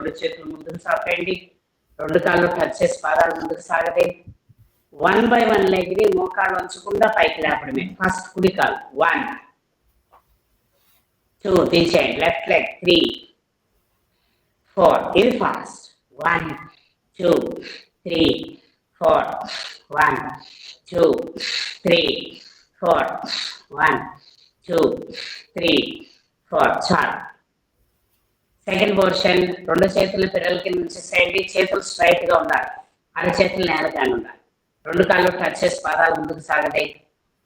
రెండు చేతులు ముందుకు సాపండి, రెండు కాళ్ళు టచ్ చేసి పాదాలు ముందుకు సాగదే. 1 by 1 లెగ్ని మోకాళ్ళు వంచకుండా పైకి లేపడమే. ఫస్ట్ కుడి కాలు 1 2 తీసేయండి, లెఫ్ట్ లెగ్ 3 4, ఇది ఫాస్ట్ 1 2 3 4 1 2 3 4 1 2 3 4. చాలు. సెకండ్ పోర్షన్, రెండు చేతులు పిల్లల కింద ఉంచేసేయండి, చేతులు స్ట్రైట్ గా ఉండాలి, అరచేతులు నేలకాని ఉండాలి, రెండు కాళ్ళు టచ్ చేసి పాదాలు ముందుకు సాగదే.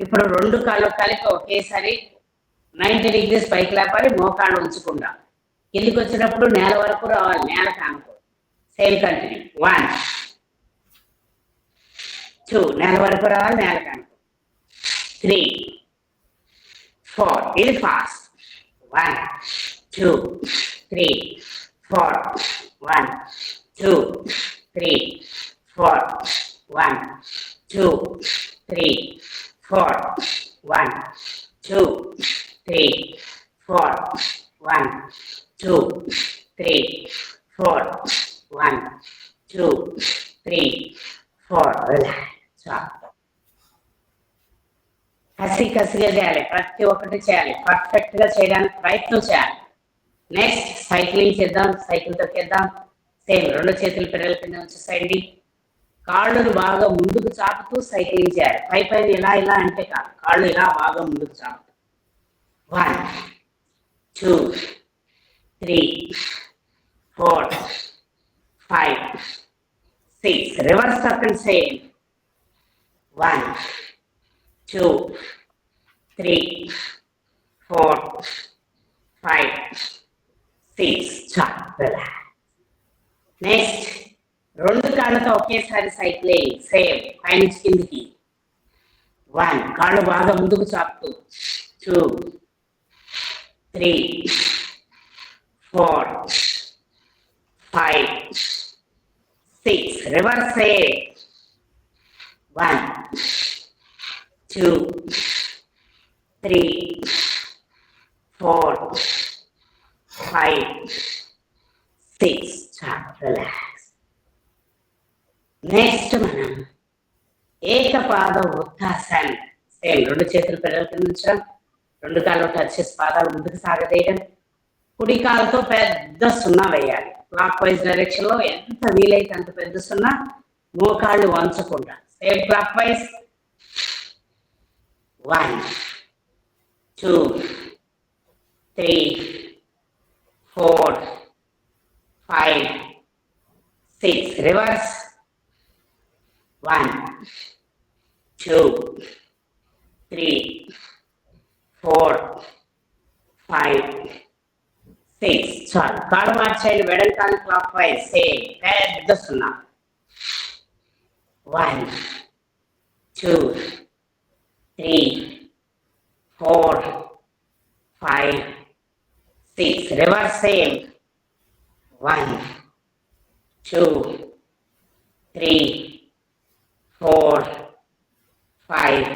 ఇప్పుడు రెండు కాళ్ళు కలిపి ఒకేసారి 90 degrees పైకి లేపాలి, మోకాళ్ళు ఉంచకుండా. కిందికి వచ్చినప్పుడు నేల వరకు రావాలి, నేల కానుకో. సేమ్ కంటిన్యూ 1 2, నేల వరకు రావాలి, నేల కానుకో 3 4, ఇది ఫాస్ట్ 1 2 3 4 1 2 3 4 1 2 3 4 1 2 3 4 1 2 3 4 1 2 3 4. కసిగా చేయాలి, ప్రతి ఒక్కటి చేయాలి, పర్ఫెక్ట్ గా చేయడానికి ప్రయత్నం చేయాలి. నెక్స్ట్ సైక్లింగ్ చేద్దాం, సైకిల్ తొక్కేద్దాం. సేమ్ రెండు చేతులు పిల్లల కింద ఉంచేసేయండి, కాళ్ళను బాగా ముందుకు చాపుతూ సైక్లింగ్ చేయాలి. పైన ఇలా అంటే కాదు, కాళ్ళు ఇలా బాగా ముందుకు చాపుతూ. 1 2 3 4 5 6, రివర్స్ తొక్కండి. సేమ్ 1 2 3 4 5 6. చాలు. నెక్స్ట్ రెండు కాళ్ళతో ఒకేసారి సైక్లింగ్. సేమ్ పైనుంచి కిందికి. 1, కాళ్ళు బాగా ముందుకు చాపుతూ. 2 3 4 5 6, రివర్స్. 1 2 3 4 5 6. చాలు. రిలాక్స్. నెక్స్ట్ మనం ఏకపాద వృత్తాసన్. సేమ్ రెండు చేతులు పిల్లల కింద ఉంచడం, రెండు కాళ్ళు టచ్ చేసి పాదాలు ముందుకు సాగదేయడం, కుడి కాలుతో పెద్ద సున్నా వేయాలి. క్లాక్ వైజ్ డైరెక్షన్ లో ఎంత వీలైతే అంత పెద్ద సున్నా, మోకాళ్ళు వంచకుండా. Same clockwise. 1 2 3 4 5 6, రివర్స్. 1 2 3 4 5 6. చాలు. కాళ్ళు మార్చేయండి, వెడల్పాన్ని క్లాక్ వైజ్. సేమ్ పెద్ద సున్నా. 1 2 3 4 5 6, రివర్స్. సేమ్ 1 2 3 4 5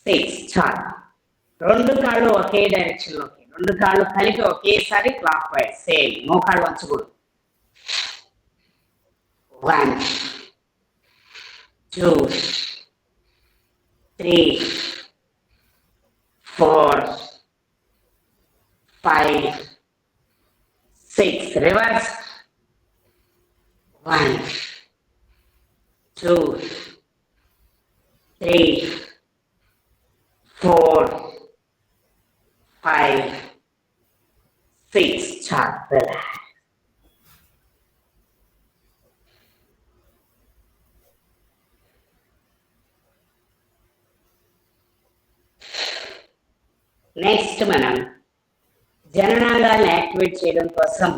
6. చాలు. రెండు కాళ్ళు ఒకే డైరెక్షన్ లోకి, రెండు కాళ్ళు కలిపి ఒకేసారి క్లాక్ వైజ్. సేమ్, మోకాళ్ళు వంచకూడదు. 1 2 3 4 5 6, రివర్స్. 1 2 3 4 5 6. చాలు. రిలాక్స్. నెక్స్ట్ మనం జననాంగాన్ని యాక్టివేట్ చేయడం కోసం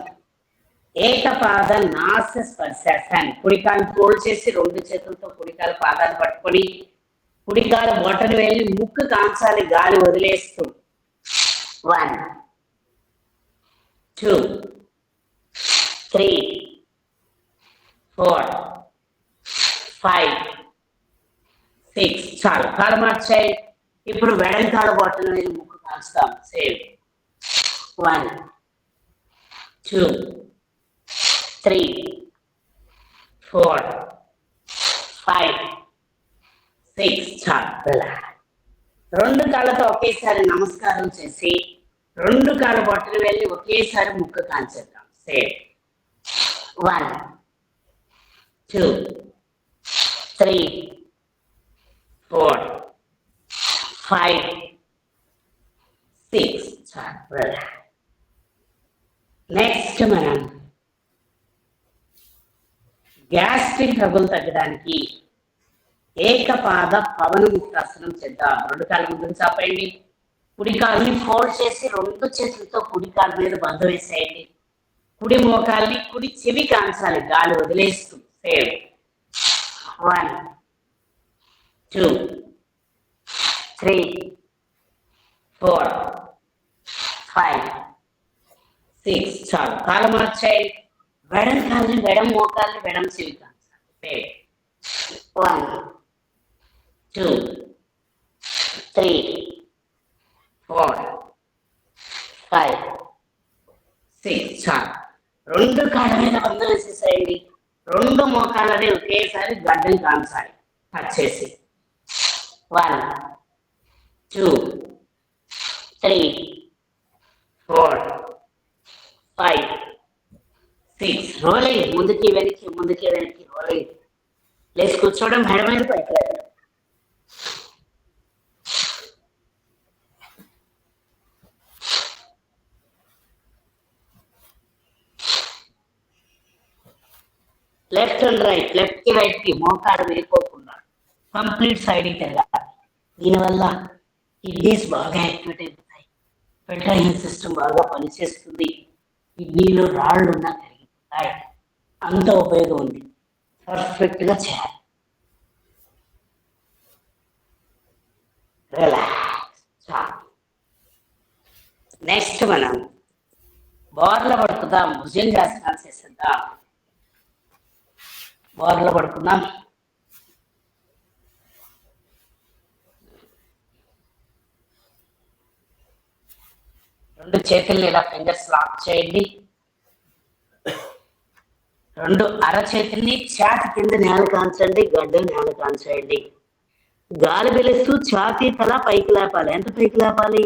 ఏకపాద నాస స్పర్శాసన్. కుడికాలు ఫోల్డ్ చేసి రెండు చేతులతో కుడికాల పాదాలు పట్టుకొని కుడికాల బొటన వెళ్ళి ముక్కు కాంచాలి, గాలి వదిలేస్తూ. 1 2 3 4 5 6. చాలు. కాలు మార్చాయి. ఇప్పుడు వెడల్కాల బొటన వెళ్ళి ముక్కు కాంచుతాం. సేమ్ 1 2 3, 4, 5, 6. చాలు. రెండు కాళ్ళతో ఒకేసారి నమస్కారం చేసి రెండు కాళ్ళ బొట్టలు వెళ్ళి ఒకేసారి ముక్కు కాల్చేద్దాం. సేమ్ 1, 2, 3, 4, 5, 6. చాలు. నెక్స్ట్ మనం గ్యాస్ట్రిక్ ట్రబుల్ తగ్గడానికి ఏకపాద పవనముక్తాసనం చేద్దాం. రెండు కాళ్ళ ముందుకు చాపేయండి. కుడి కాళ్ళని ఫోల్డ్ చేసి రెండు చేతులతో కుడి కాళ్ళ మీద బంధ వేసేయండి. కుడి మోకాల్ని కుడి చెవి కాంచాలి గాలి వదిలేస్తూ. సేమ్ 1, 2, 3, 4, 5, 6. చాలు. కాలు మార్చేయండి. వెడం కాళ్ళని వెడం మోకాల్ని వెడం చెవి కాంచాలి. సేమ్ 1, 2, 3, 4, 5, 6. చాలు. రెండు కాళ్ళ మీద బంధం వేసేసేయండి. రెండు మోకాళ్ళని ఒకేసారి గడ్డని కాంచాలి టచ్ చేసి. 1, 2, 3, 4, 5, 6. రోలింగ్. ముందుకి వెనక్కి ముందుకి వెనక్కి రోలింగ్. లేచి కూర్చోవడం. మెడ మీద పైకి లేవడం. లెఫ్ట్ అండ్ రైట్, లెఫ్ట్ కి రైట్ కి మోకాడు వెళ్ళిపోకుండా కంప్లీట్ సైడ్కి తిరగాలి. దీనివల్ల కిడ్నీస్ బాగా యాక్టివేట్ అయిపోతాయి. ఫిల్టరింగ్ సిస్టమ్ బాగా పనిచేస్తుంది. కిడ్నీలో రాళ్ళు ఉన్నా కరిగిపోతాయి. అంత ఉపయోగం ఉంది. పర్ఫెక్ట్గా చేయాలి. రిలాక్స్. నెక్స్ట్ మనం బోర్ల పడుకుందాం. భుజంగాసనాలు చేసేద్దాం. బోర్ల పడుకుందాం. రెండు చేతుల్ని ఇలా ఫింగర్స్ లాక్ చేయండి. రెండు అరచేతుల్ని ఛాతి కింద నేల కాంచండి. గడ్డ నేల కాంచేయండి. గాలి పిలుస్తూ ఛాతీ తల పైకి లేపాలి. ఎంత పైకి లేపాలి?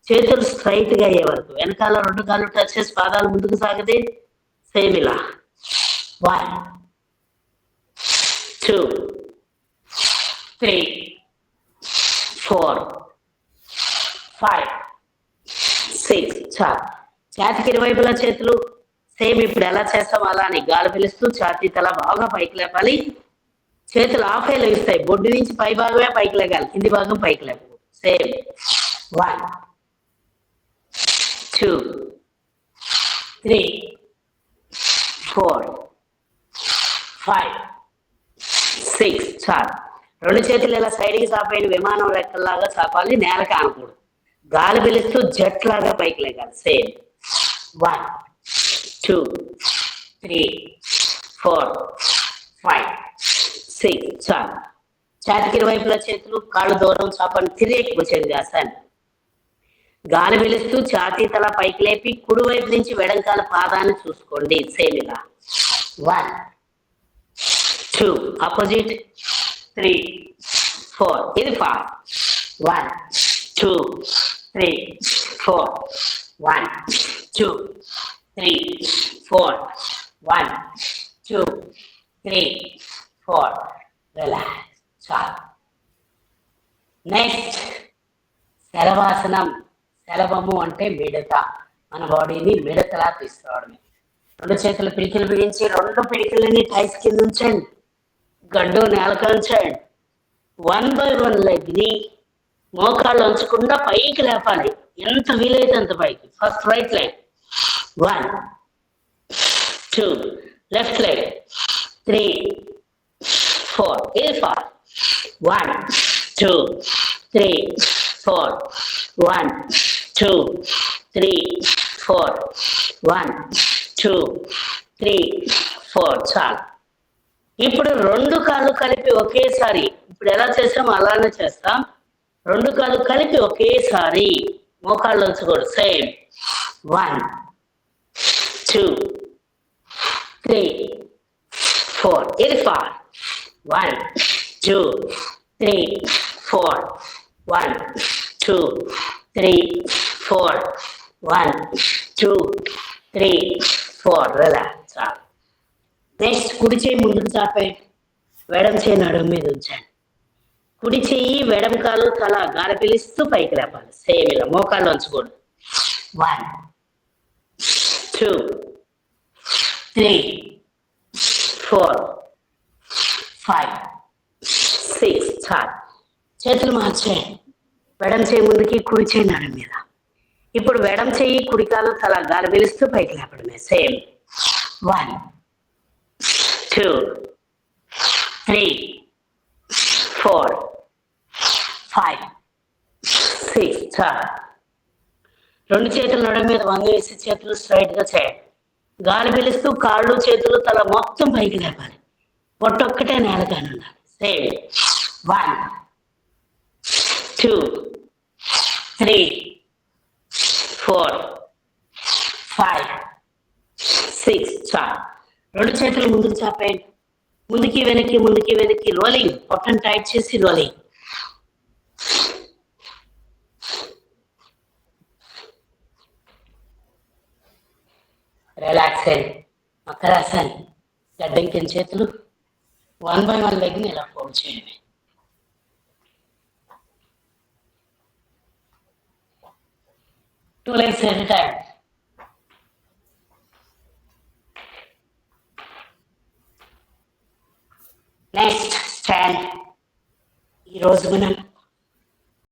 చేతులు స్ట్రైట్ గా అయ్యే వరకు. వెనకాల రెండు కాళ్ళు టచ్ చేసి పాదాలు ముందుకు సాగితే సేమ్ ఇలా. 1, 2, 3, 4, 5, 6. చాలు. ఛాతికి ఇరువైపులా చేతులు. సేమ్ ఇప్పుడు ఎలా చేస్తాం అలానే గాలి పిలుస్తూ ఛాతీ తల బాగా పైకి లేపాలి. చేతులు ఆఫే లేస్తాయి. బొడ్డు నుంచి పై భాగమే పైకి లేగాలి. కింది భాగం పైకి లేపు. సేమ్ 1, 2, 3, 4, 5, 6. చాలు. రెండు చేతులు ఇలా సైడ్కి చాపేయండి. విమానం రెక్కల్లాగా చాపాలి. నేలకి ఆనకూడదు. గాలి పిలుస్తూ జట్ లాగా పైకి లేగాలి. సేమ్ 1, 2, 3, 4, 5, 6. చాలు. ఛాతికి ఇరువైపులా చేతులు. కాళ్ళు దూరం చాపండి. తిరిగి భుజంగాసన్. గాలి పిలుస్తూ ఛాతీ తల పైకి లేపి కుడివైపు నుంచి వెడంకాల పాదాన్ని చూసుకోండి. సేమ్ ఇలా. 1, 2. ఆపోజిట్. 3, 4. ఇది ఫాస్ట్. 1, 2, 3, 4. 1, 2, 3, 4. 1, 2, 3, 4. రిలాక్స్. చాలు. నెక్స్ట్ శలవాసనం. శలభము అంటే మిడత. మన బాడీని మిడతలా తీసుకురావడమే. రెండు చేతులు పిడికిలు బిగించి రెండు పిడికిలని టైస్ కింద ఉంచండి. గడ్డు నేలకి ఉంచండి. 1 by 1 లెగ్ని మోకాళ్ళు ఉంచకుండా పైకి లేపాలి. ఎంత వీలైతే అంత పైకి. First right leg. 1, 2. Left leg. 3, 4. ఇది ఫాస్ట్. 1, 2, 3, 4. 1, 2, 3, 4. 1, 2, 3, 4. చాలు. ఇప్పుడు రెండు కాళ్ళు కలిపి ఒకేసారి. ఇప్పుడు ఎలా చేస్తాం అలానే చేస్తాం. రెండు కాళ్ళు కలిపి ఒకేసారి మోకాళ్ళు ఉంచకూడదు. Same 1, 2, 3, 4. Very far. 1, 2, 3, 4. 1, 2, 3, 4. 1, 2, 3, 4. Relax. Next కుడి చేయి ముందుకు చాపేయండి, వెడం చేయి నడుము మీద ఉంచండి. కుడి చెయ్యి వెడం కాలు తల గాలి పిలుస్తూ పైకి లేపాలి. సేమ్ ఇలా మోకాళ్ళు వంచకూడదు. 1, 2, 3, 4, 5, 6. చాలు. చేతులు మార్చేయండి. వెడం చేయి ముందుకి, కుడి చేయి నడుము మీద. ఇప్పుడు వెడం చెయ్యి కుడి కాలు తల గాలి పిలుస్తూ పైకి లేపడమే. సేమ్. 1, 2, 3, 4, 5, 6. చాలు. రెండు చేతులు నడుము మీద వంగ వేసి చేతులు స్ట్రైట్ గా చేయండి. గాలి పిలుస్తూ కాళ్ళు చేతులు తల మొత్తం పైకి లేపాలి. పొట్టొక్కటే నేలగానే ఉండాలి. సేమ్. 1, 2, 3, 4, 5, 6. చాలు. రెండు చేతులు ముందుకు చాపేయండి. ముందుకి వెనక్కి ముందుకి వెనక్కి రోలింగ్. పొట్టను టైట్ చేసి రోలింగ్. రిలాక్స్ అయ్యి మకరాసన్. గడ్డం కింద చేతులు 1 by 1 లెగ్ని ఇలా ఫోల్డ్ చేయడమే. Two legs at a time. Next stand. ఈరోజు మనం